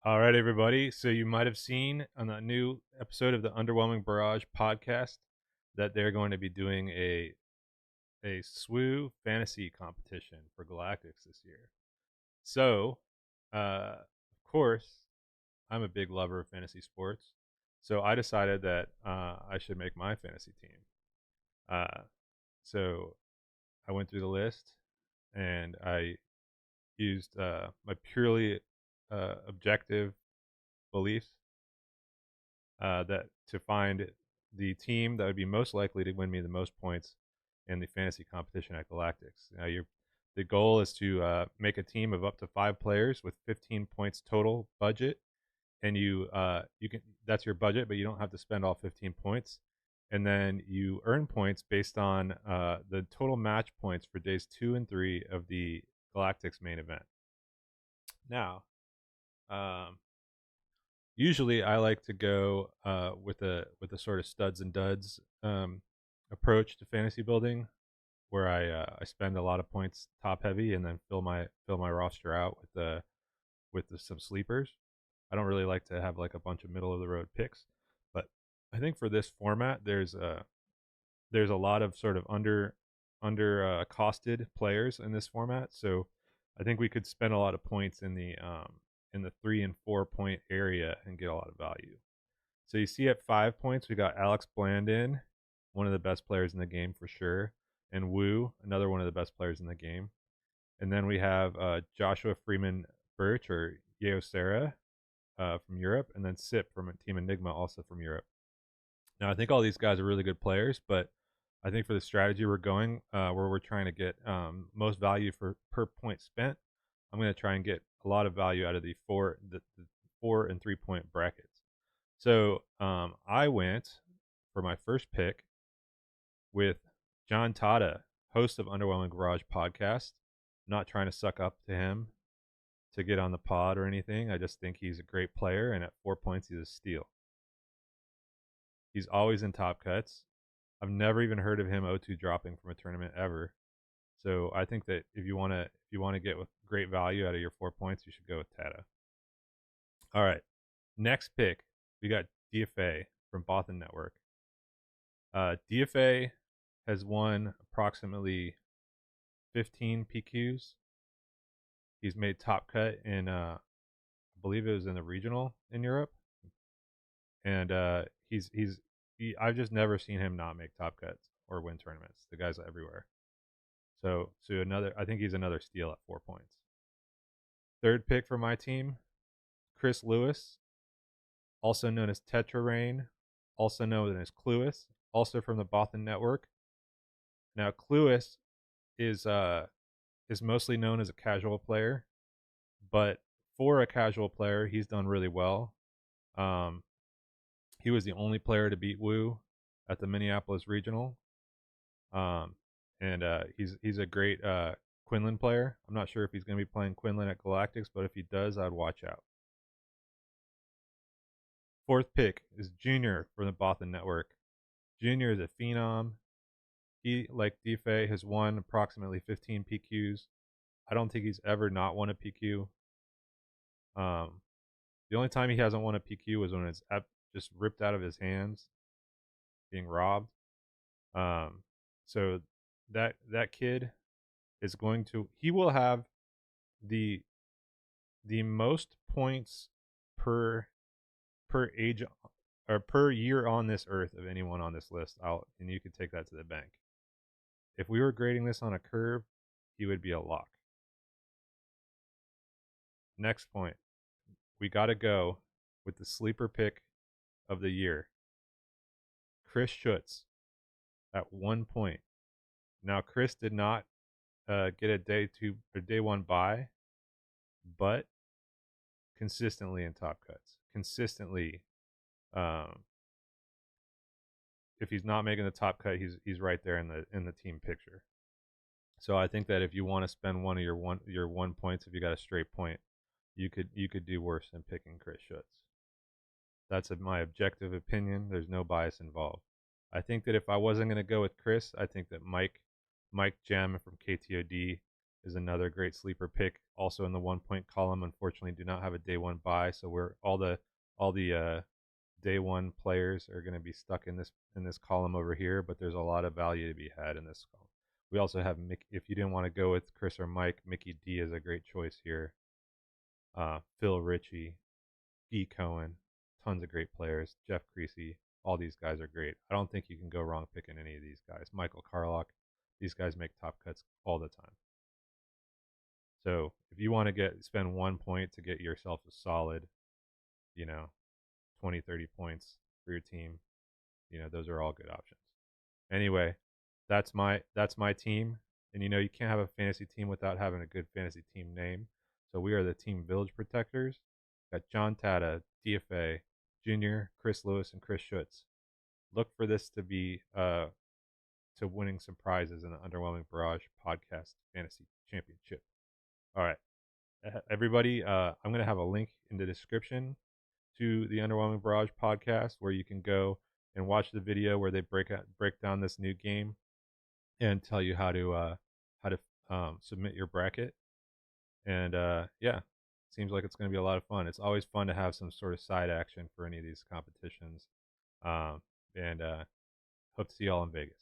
All right, everybody. So you might have seen on the new episode of the Underwhelming Barrage podcast that they're going to be doing a SWU fantasy competition for Galactics this year. So, of course, I'm a big lover of fantasy sports. So I decided that I should make my fantasy team. Uh, so I went through the list and I used my purely objective beliefs that to find the team that would be most likely to win me the most points in the fantasy competition at Galactics. Now, the goal is to make a team of up to 5 players with 15 points total budget, and you can that's your budget, but you don't have to spend all 15 points. And then you earn points based on the total match points for days 2 and 3 of the Galactics main event. Now, um, usually I like to go with a sort of studs and duds approach to fantasy building, where I spend a lot of points top heavy and then fill my roster out with some sleepers. I don't really like to have like a bunch of middle of the road picks, but I think for this format there's a lot of sort of under costed players in this format, so I think we could spend a lot of points in the 3 and 4 point area and get a lot of value. So you see at 5 points we got Alex Blandon, one of the best players in the game for sure, and Wu, another one of the best players in the game. And then we have Joshua Freeman Birch or Yeo Serra from Europe, and then Sip from Team Enigma, also from Europe. Now I think all these guys are really good players, but I think for the strategy we're going, where we're trying to get most value for per point spent, I'm going to try and get a lot of value out of the 4 and 3 point brackets. So I went for my first pick with John Tata, host of Underwhelming Barrage podcast. I'm not trying to suck up to him to get on the pod or anything. I just think he's a great player, and at 4 points, he's a steal. He's always in top cuts. I've never even heard of him O2 dropping from a tournament ever. So I think that if you want to get with great value out of your 4 points, you should go with Tata. All right, next pick we got DFA from Bothan Network. DFA has won approximately 15 PQs. He's made top cut in I believe it was in the regional in Europe, and I've just never seen him not make top cuts or win tournaments. The guy's everywhere. So I think he's another steal at 4 points. Third pick for my team, Chris Lewis, also known as Tetra Rain, also known as Cluis, also from the Bothan Network. Now Cluis is mostly known as a casual player, but for a casual player, he's done really well. Um, he was the only player to beat Wu at the Minneapolis Regional, um, and he's a great Quinlan player. I'm not sure if he's going to be playing Quinlan at Galactics, but if he does, I'd watch out. Fourth pick is Junior from the Bothan Network. Junior is a phenom. He, like DFA, has won approximately 15 PQs. I don't think he's ever not won a PQ. The only time he hasn't won a PQ was when it's just ripped out of his hands, being robbed. Um, so that kid is he will have the most points per age or per year on this earth of anyone on this list. And you could take that to the bank. If we were grading this on a curve, he would be a lock. Next point, we got to go with the sleeper pick of the year, Chris Schutz at 1 point. Now, Chris did not get a day one bye, but consistently in top cuts. Consistently, um, if he's not making the top cut, he's right there in the team picture. So I think that if you want to spend one of your 1 points, if you got a straight point, you could do worse than picking Chris Schutz. That's my objective opinion. There's no bias involved. I think that if I wasn't going to go with Chris, I think that Mike Gem from KTOD is another great sleeper pick. Also in the 1 point column, unfortunately, do not have a day one bye, so we're all the day one players are going to be stuck in this column over here. But there's a lot of value to be had in this column. We also have if you didn't want to go with Chris or Mike, Mickey D is a great choice here. Phil Ritchie, Guy Cohen, tons of great players. Jeff Creasy, all these guys are great. I don't think you can go wrong picking any of these guys. Michael Carlock, these guys make top cuts all the time. So if you want to spend 1 point to get yourself a solid, 20, 30 points for your team, those are all good options. Anyway, that's my team. And you can't have a fantasy team without having a good fantasy team name. So we are the Team Village Protectors. Got John Tata, DFA, Junior, Chris Lewis, and Chris Schutz. Look for this to be to winning some prizes in the Underwhelming Barrage Podcast Fantasy Championship. All right, everybody, I'm going to have a link in the description to the Underwhelming Barrage podcast where you can go and watch the video where they break down this new game and tell you how to submit your bracket. And yeah, seems like it's going to be a lot of fun. It's always fun to have some sort of side action for any of these competitions. And hope to see y'all in Vegas.